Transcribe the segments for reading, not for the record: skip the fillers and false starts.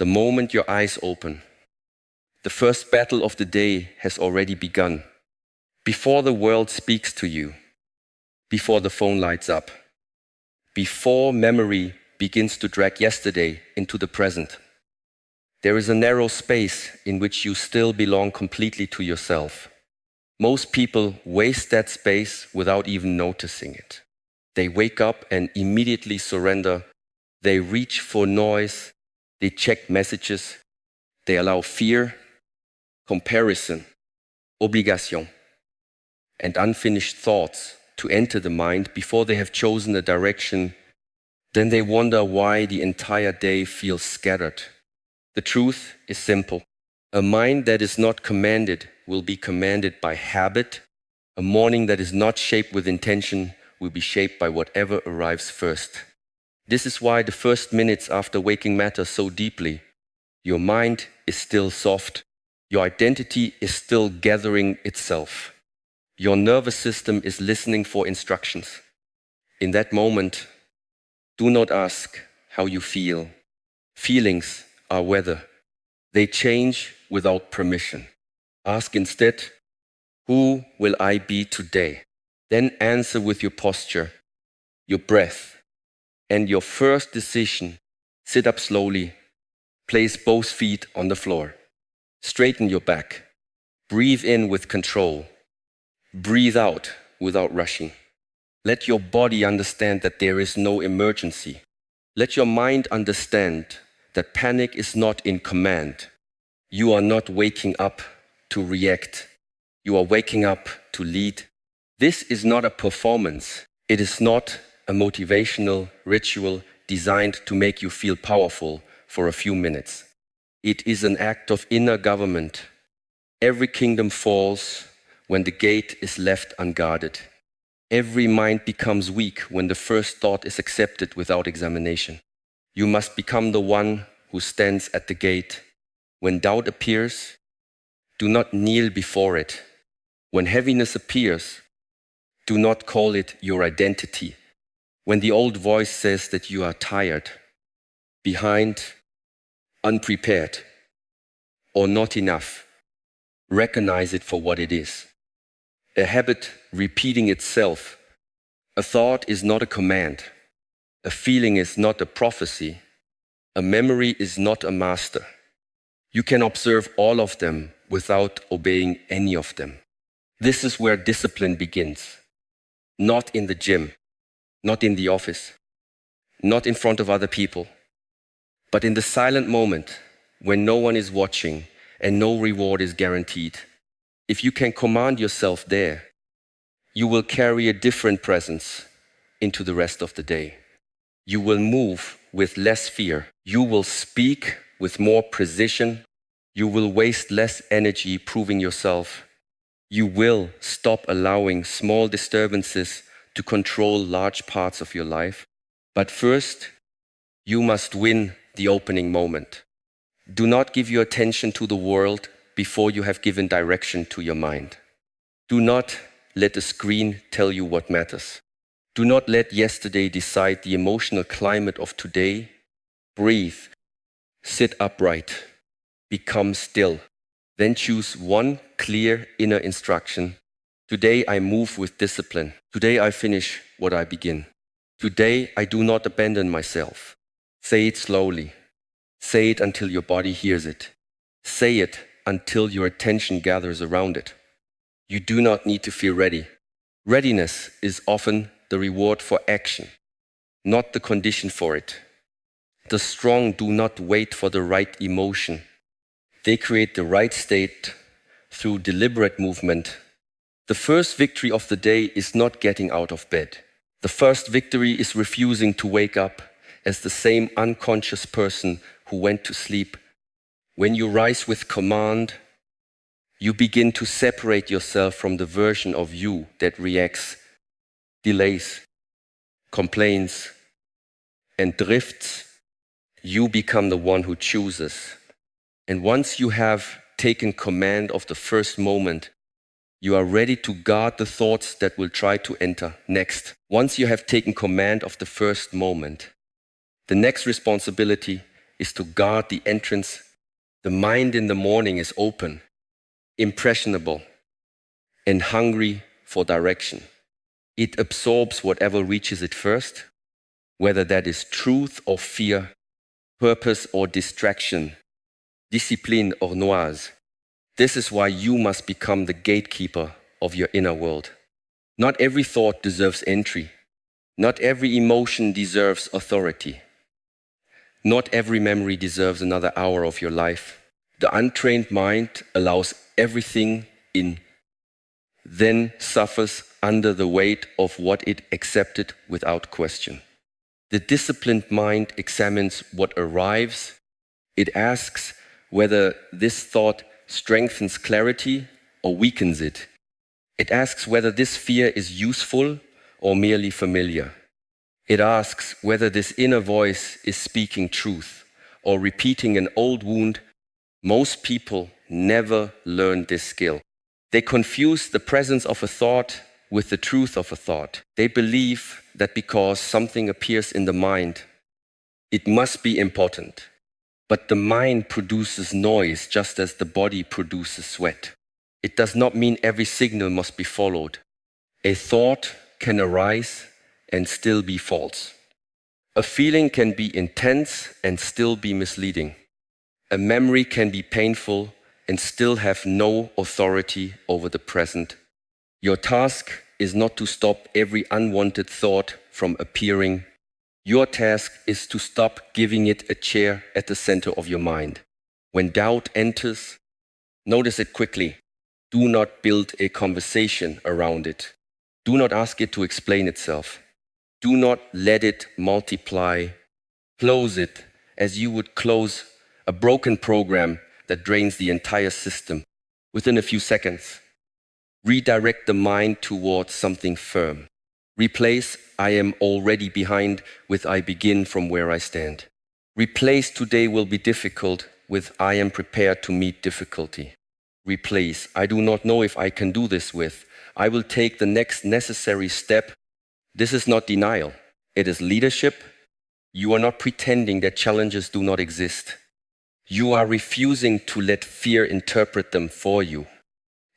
the moment your eyes open. The first battle of the day has already begun. Before the world speaks to you, before the phone lights up, before memory begins to drag yesterday into the present, there is a narrow space in which you still belong completely to yourself. Most people waste that space without even noticing it. They wake up and immediately surrender. They reach for noise. They check messages. They allow fear, comparison, obligation, and unfinished thoughts to enter the mind before they have chosen a direction. Then they wonder why the entire day feels scattered. The truth is simple. A mind that is not commanded will be commanded by habit. A morning that is not shaped with intention will be shaped by whatever arrives first. This is why the first minutes after waking matter so deeply. Your mind is still soft. Your identity is still gathering itself. Your nervous system is listening for instructions. In that moment, do not ask how you feel. Feelings are weather. They change without permission. Ask instead, who will I be today? Then answer with your posture, your breath, and your first decision. Sit up slowly. Place both feet on the floor. Straighten your back. Breathe in with control. Breathe out without rushing. Let your body understand that there is no emergency. Let your mind understand that panic is not in command. You are not waking up to react. You are waking up to lead. This is not a performance. It is not a motivational ritual designed to make you feel powerful for a few minutes. It is an act of inner government. Every kingdom falls when the gate is left unguarded. Every mind becomes weak when the first thought is accepted without examination. You must become the one who stands at the gate. When doubt appears, do not kneel before it. When heaviness appears, do not call it your identity. When the old voice says that you are tired, behind, unprepared, or not enough, recognize it for what it is. A habit repeating itself. A thought is not a command. A feeling is not a prophecy. A memory is not a master. You can observe all of them without obeying any of them. This is where discipline begins. Not in the gym, not in the office, not in front of other people, but in the silent moment when no one is watching and no reward is guaranteed. If you can command yourself there, you will carry a different presence into the rest of the day. You will move with less fear. You will speak with more precision. You will waste less energy proving yourself. You will stop allowing small disturbances to control large parts of your life. But first, you must win the opening moment. Do not give your attention to the world before you have given direction to your mind. Do not let the screen tell you what matters. Do not let yesterday decide the emotional climate of today. Breathe. Sit upright. Become still. Then choose one clear inner instruction. Today I move with discipline. Today I finish what I begin. Today I do not abandon myself. Say it slowly. Say it until your body hears it. Say it until your attention gathers around it. You do not need to feel ready. Readiness is often the reward for action, not the condition for it. The strong do not wait for the right emotion. They create the right state through deliberate movement. The first victory of the day is not getting out of bed. The first victory is refusing to wake up as the same unconscious person who went to sleep. When you rise with command, you begin to separate yourself from the version of you that reacts, delays, complains, and drifts. You become the one who chooses. And once you have taken command of the first moment, you are ready to guard the thoughts that will try to enter next. Once you have taken command of the first moment, the next responsibility is to guard the entrance. The mind in the morning is open, impressionable, and hungry for direction. It absorbs whatever reaches it first, whether that is truth or fear, purpose or distraction, discipline or noise. This is why you must become the gatekeeper of your inner world. Not every thought deserves entry. Not every emotion deserves authority. Not every memory deserves another hour of your life. The untrained mind allows everything in, then suffers under the weight of what it accepted without question. The disciplined mind examines what arrives. It asks whether this thought strengthens clarity or weakens it. It asks whether this fear is useful or merely familiar. It asks whether this inner voice is speaking truth or repeating an old wound. Most people never learn this skill. They confuse the presence of a thought with the truth of a thought. They believe that because something appears in the mind, it must be important. But the mind produces noise just as the body produces sweat. It does not mean every signal must be followed. A thought can arise and still be false. A feeling can be intense and still be misleading. A memory can be painful and still have no authority over the present. Your task is not to stop every unwanted thought from appearing. Your task is to stop giving it a chair at the center of your mind. When doubt enters, notice it quickly. Do not build a conversation around it. Do not ask it to explain itself. Do not let it multiply. Close it as you would close a broken program that drains the entire system. Within a few seconds, redirect the mind towards something firm. Replace "I am already behind" with "I begin from where I stand." Replace "today will be difficult" with "I am prepared to meet difficulty." Replace "I do not know if I can do this" with "I will take the next necessary step." This is not denial. It is leadership. You are not pretending that challenges do not exist. You are refusing to let fear interpret them for you.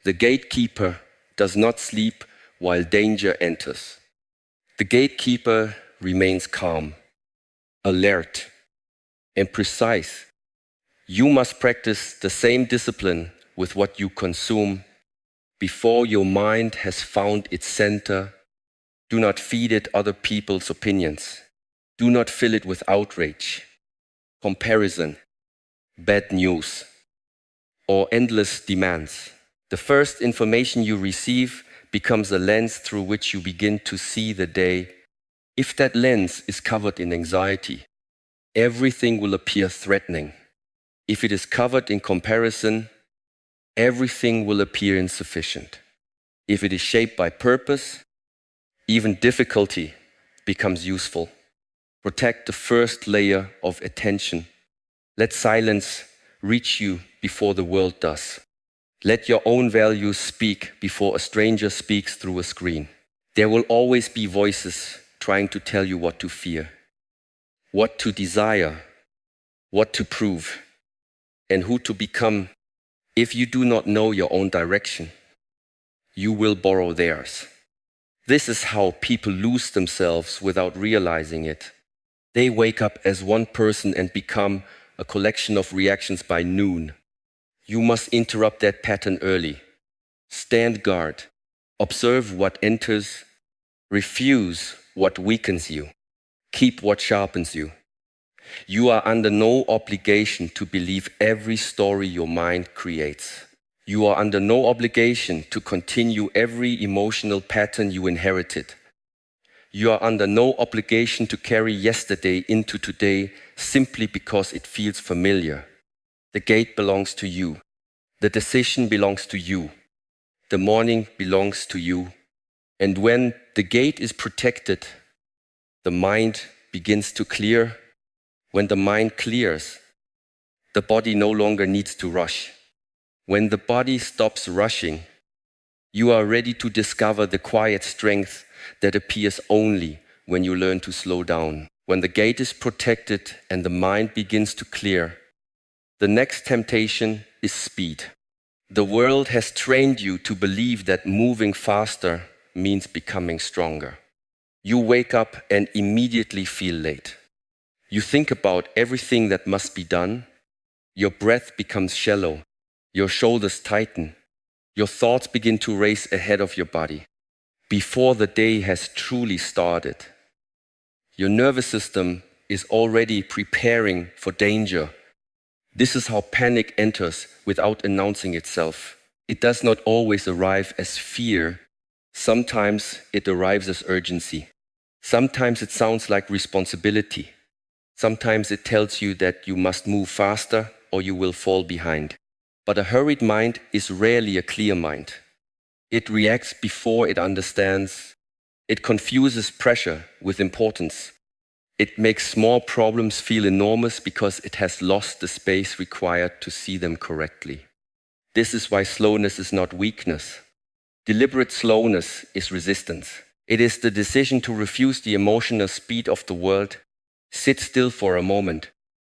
The gatekeeper does not sleep while danger enters. The gatekeeper remains calm, alert, and precise. You must practice the same discipline with what you consume. Before your mind has found its center, do not feed it other people's opinions. Do not fill it with outrage, comparison, bad news, or endless demands. The first information you receive becomes a lens through which you begin to see the day. If that lens is covered in anxiety, everything will appear threatening. If it is covered in comparison, everything will appear insufficient. If it is shaped by purpose, even difficulty becomes useful. Protect the first layer of attention. Let silence reach you before the world does. Let your own values speak before a stranger speaks through a screen. There will always be voices trying to tell you what to fear, what to desire, what to prove, and who to become. If you do not know your own direction, you will borrow theirs. This is how people lose themselves without realizing it. They wake up as one person and become a collection of reactions by noon. You must interrupt that pattern early. Stand guard. Observe what enters. Refuse what weakens you. Keep what sharpens you. You are under no obligation to believe every story your mind creates. You are under no obligation to continue every emotional pattern you inherited. You are under no obligation to carry yesterday into today simply because it feels familiar. The gate belongs to you. The decision belongs to you. The morning belongs to you. And when the gate is protected, the mind begins to clear. When the mind clears, the body no longer needs to rush. When the body stops rushing, you are ready to discover the quiet strength that appears only when you learn to slow down. when the gate is protected and the mind begins to clear, the next temptation is speed. The world has trained you to believe that moving faster means becoming stronger. You wake up and immediately feel late. You think about everything that must be done. Your breath becomes shallow. Your shoulders tighten. Your thoughts begin to race ahead of your body before the day has truly started. Your nervous system is already preparing for danger. This is how panic enters without announcing itself. It does not always arrive as fear. Sometimes it arrives as urgency. Sometimes it sounds like responsibility. Sometimes it tells you that you must move faster or you will fall behind. But a hurried mind is rarely a clear mind. It reacts before it understands. It confuses pressure with importance. It makes small problems feel enormous because it has lost the space required to see them correctly. This is why slowness is not weakness. Deliberate slowness is resistance. It is the decision to refuse the emotional speed of the world. Sit still for a moment.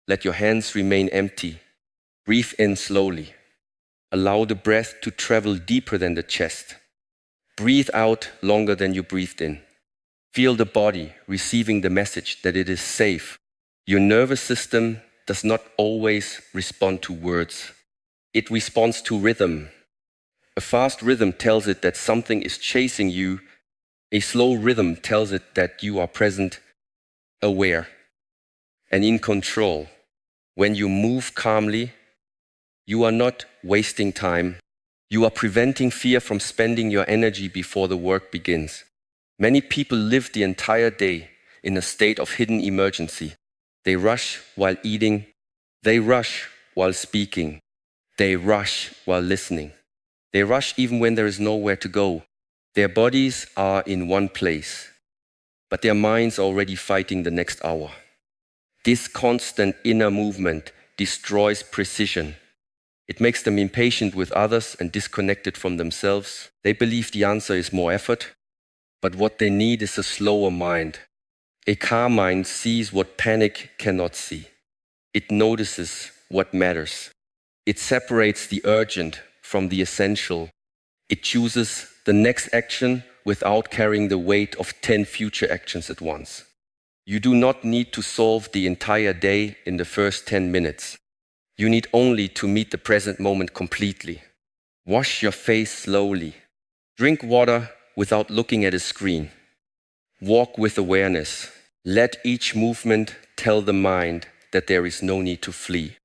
Let your hands remain empty. Breathe in slowly. Allow the breath to travel deeper than the chest. Breathe out longer than you breathed in. Feel the body receiving the message that it is safe. Your nervous system does not always respond to words. It responds to rhythm. A fast rhythm tells it that something is chasing you. A slow rhythm tells it that you are present, aware, and in control. When you move calmly, you are not wasting time. You are preventing fear from spending your energy before the work begins. Many people live the entire day in a state of hidden emergency. They rush while eating. They rush while speaking. They rush while listening. They rush even when there is nowhere to go. Their bodies are in one place, but their minds are already fighting the next hour. This constant inner movement destroys precision. It makes them impatient with others and disconnected from themselves. They believe the answer is more effort, but what they need is a slower mind. A calm mind sees what panic cannot see. It notices what matters. It separates the urgent from the essential. It chooses the next action without carrying the weight of 10 future actions at once. You do not need to solve the entire day in the first 10 minutes. You need only to meet the present moment completely. Wash your face slowly. Drink water without looking at a screen. Walk with awareness. Let each movement tell the mind that there is no need to flee.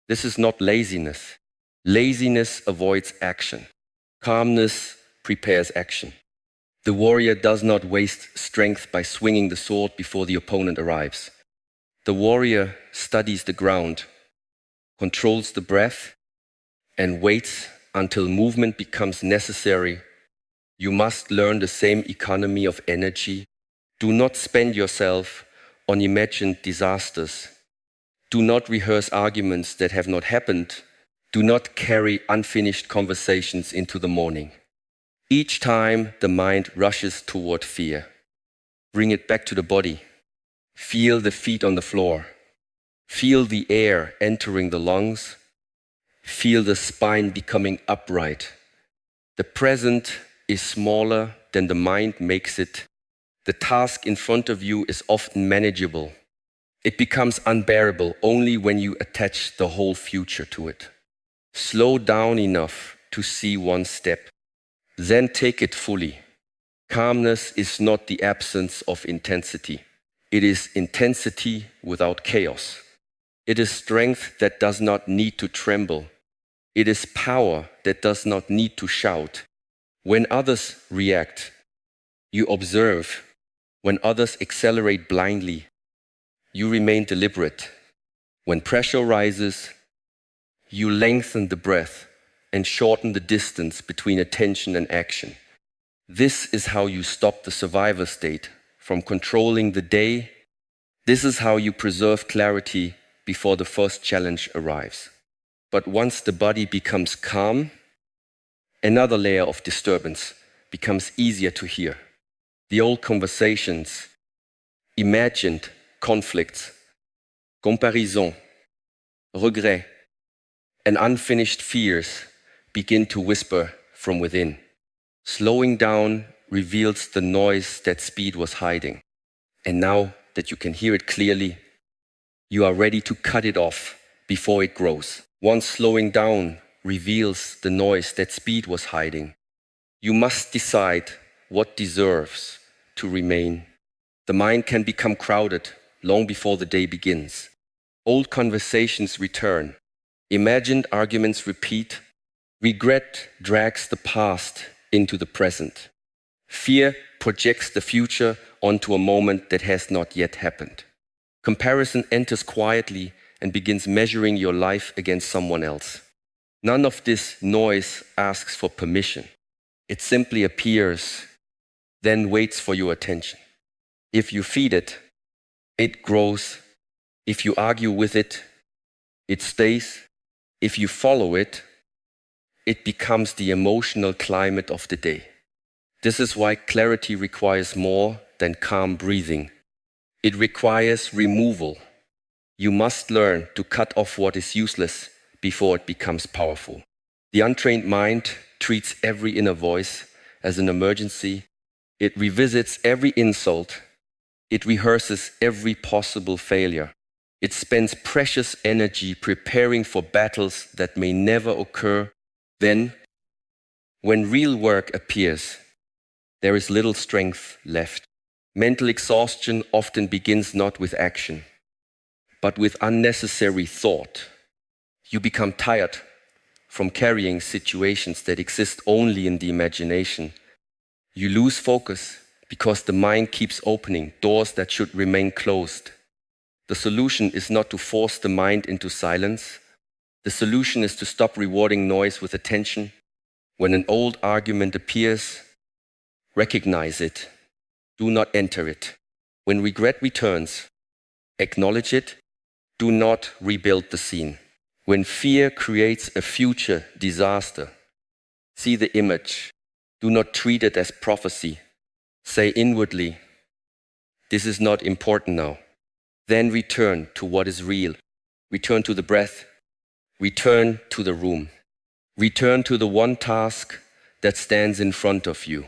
This is not laziness. Laziness avoids action. Calmness prepares action. The warrior does not waste strength by swinging the sword before the opponent arrives. The warrior studies the ground, controls the breath, and waits until movement becomes necessary. You must learn the same economy of energy. Do not spend yourself on imagined disasters. Do not rehearse arguments that have not happened. Do not carry unfinished conversations into the morning. Each time the mind rushes toward fear, bring it back to the body. Feel the feet on the floor. Feel the air entering the lungs. Feel the spine becoming upright. The present is smaller than the mind makes it. The task in front of you is often manageable. It becomes unbearable only when you attach the whole future to it. Slow down enough to see one step. Then take it fully. Calmness is not the absence of intensity. It is intensity without chaos. It is strength that does not need to tremble. It is power that does not need to shout. When others react, you observe. When others accelerate blindly, you remain deliberate. When pressure rises, you lengthen the breath and shorten the distance between attention and action. This is how you stop the survivor state from controlling the day. This is how you preserve clarity before the first challenge arrives. But once the body becomes calm, another layer of disturbance becomes easier to hear. The old conversations, imagined conflicts, comparaison, regret, and unfinished fears begin to whisper from within. Slowing down reveals the noise that speed was hiding. And now that you can hear it clearly, you are ready to cut it off before it grows. Once slowing down reveals the noise that speed was hiding, you must decide what deserves to remain. The mind can become crowded long before the day begins. Old conversations return. Imagined arguments repeat. Regret drags the past into the present. Fear projects the future onto a moment that has not yet happened. Comparison enters quietly and begins measuring your life against someone else. None of this noise asks for permission. It simply appears, then waits for your attention. If you feed it, it grows. If you argue with it, it stays. If you follow it, it becomes the emotional climate of the day. This is why clarity requires more than calm breathing. It requires removal. You must learn to cut off what is useless before it becomes powerful. The untrained mind treats every inner voice as an emergency. It revisits every insult. It rehearses every possible failure. It spends precious energy preparing for battles that may never occur. Then, when real work appears, there is little strength left. Mental exhaustion often begins not with action, but with unnecessary thought. You become tired from carrying situations that exist only in the imagination. You lose focus because the mind keeps opening doors that should remain closed. The solution is not to force the mind into silence. The solution is to stop rewarding noise with attention. When an old argument appears, recognize it. Do not enter it. When regret returns, acknowledge it. Do not rebuild the scene. When fear creates a future disaster, see the image. Do not treat it as prophecy. Say inwardly, this is not important now. Then return to what is real. Return to the breath. Return to the room. Return to the one task that stands in front of you.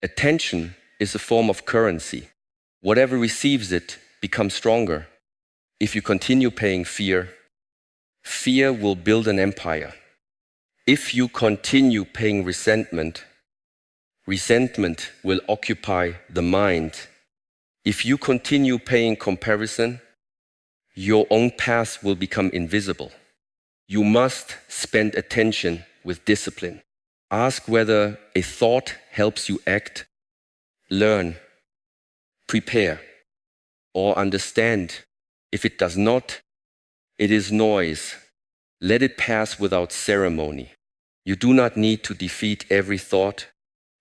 Attention is a form of currency. Whatever receives it becomes stronger. If you continue paying fear, fear will build an empire. If you continue paying resentment, resentment will occupy the mind. If you continue paying comparison, your own path will become invisible. You must spend attention with discipline. Ask whether a thought helps you act, learn, prepare, or understand. If it does not, it is noise. Let it pass without ceremony. You do not need to defeat every thought.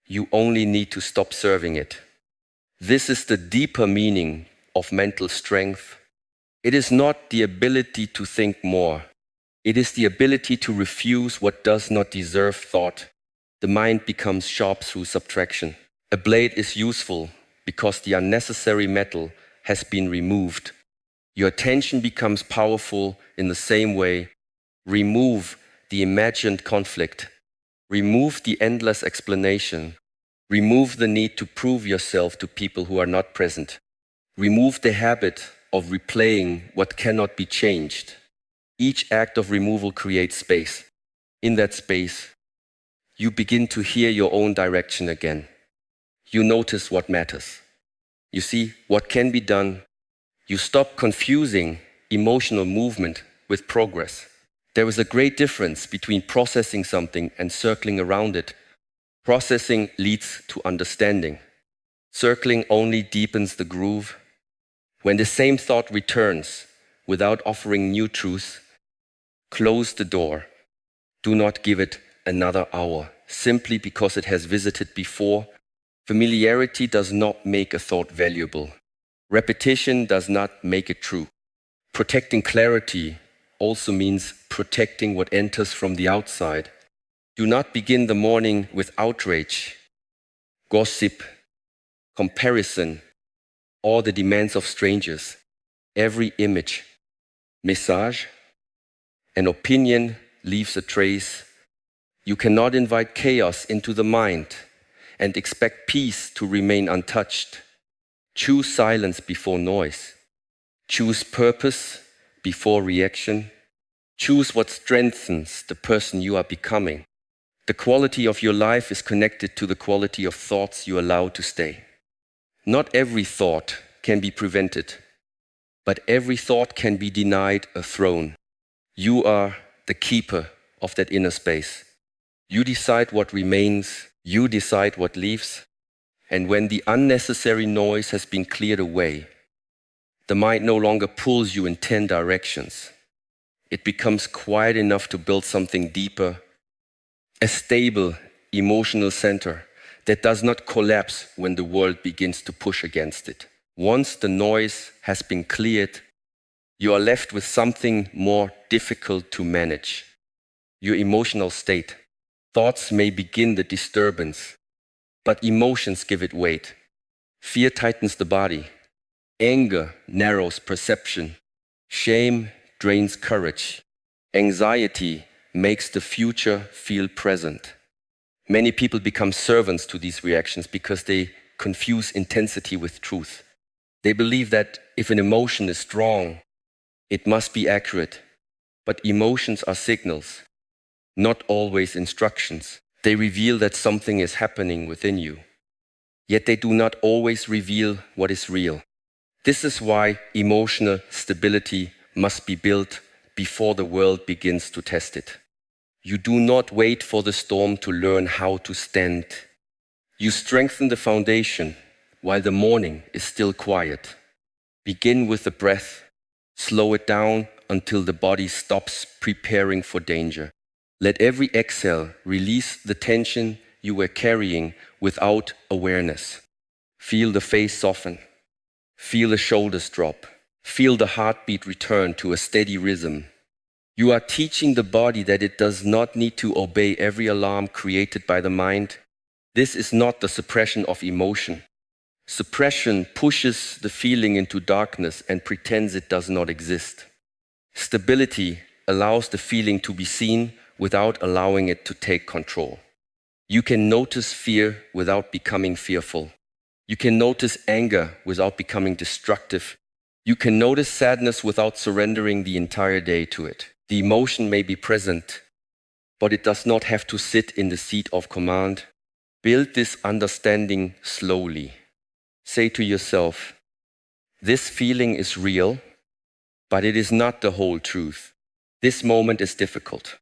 You only need to stop serving it. This is the deeper meaning of mental strength. It is not the ability to think more. It is the ability to refuse what does not deserve thought. The mind becomes sharp through subtraction. A blade is useful because the unnecessary metal has been removed. Your attention becomes powerful in the same way. Remove the imagined conflict. Remove the endless explanation. Remove the need to prove yourself to people who are not present. Remove the habit of replaying what cannot be changed. Each act of removal creates space. In that space, you begin to hear your own direction again. You notice what matters. You see what can be done. You stop confusing emotional movement with progress. There is a great difference between processing something and circling around it. Processing leads to understanding. Circling only deepens the groove. When the same thought returns without offering new truth, close the door. Do not give it another hour simply because it has visited before. Familiarity does not make a thought valuable. Repetition does not make it true. Protecting clarity also means protecting what enters from the outside. Do not begin the morning with outrage, gossip, comparison, or the demands of strangers. Every image, message, an opinion leaves a trace. You cannot invite chaos into the mind and expect peace to remain untouched. Choose silence before noise. Choose purpose before reaction. Choose what strengthens the person you are becoming. The quality of your life is connected to the quality of thoughts you allow to stay. Not every thought can be prevented, but every thought can be denied a throne. You are the keeper of that inner space. You decide what remains, you decide what leaves, and when the unnecessary noise has been cleared away, the mind no longer pulls you in 10 directions. It becomes quiet enough to build something deeper, a stable emotional center that does not collapse when the world begins to push against it. Once the noise has been cleared, you are left with something more difficult to manage: your emotional state. Thoughts may begin the disturbance, but emotions give it weight. Fear tightens the body. Anger narrows perception. Shame drains courage. Anxiety makes the future feel present. Many people become servants to these reactions because they confuse intensity with truth. They believe that if an emotion is strong, it must be accurate. But emotions are signals, not always instructions. They reveal that something is happening within you. Yet they do not always reveal what is real. This is why emotional stability must be built before the world begins to test it. You do not wait for the storm to learn how to stand. You strengthen the foundation while the morning is still quiet. Begin with the breath. Slow it down until the body stops preparing for danger. Let every exhale release the tension you were carrying without awareness. Feel the face soften. Feel the shoulders drop. Feel the heartbeat return to a steady rhythm. You are teaching the body that it does not need to obey every alarm created by the mind. This is not the suppression of emotion. Suppression pushes the feeling into darkness and pretends it does not exist. Stability allows the feeling to be seen without allowing it to take control. You can notice fear without becoming fearful. You can notice anger without becoming destructive. You can notice sadness without surrendering the entire day to it. The emotion may be present, but it does not have to sit in the seat of command. Build this understanding slowly. Say to yourself, this feeling is real, but it is not the whole truth. This moment is difficult,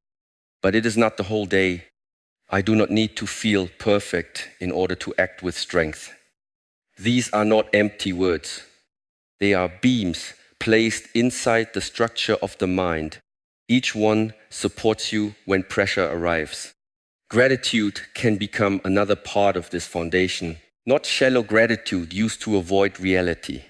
but it is not the whole day. I do not need to feel perfect in order to act with strength. These are not empty words. They are beams placed inside the structure of the mind. Each one supports you when pressure arrives. Gratitude can become another part of this foundation. Not shallow gratitude used to avoid reality,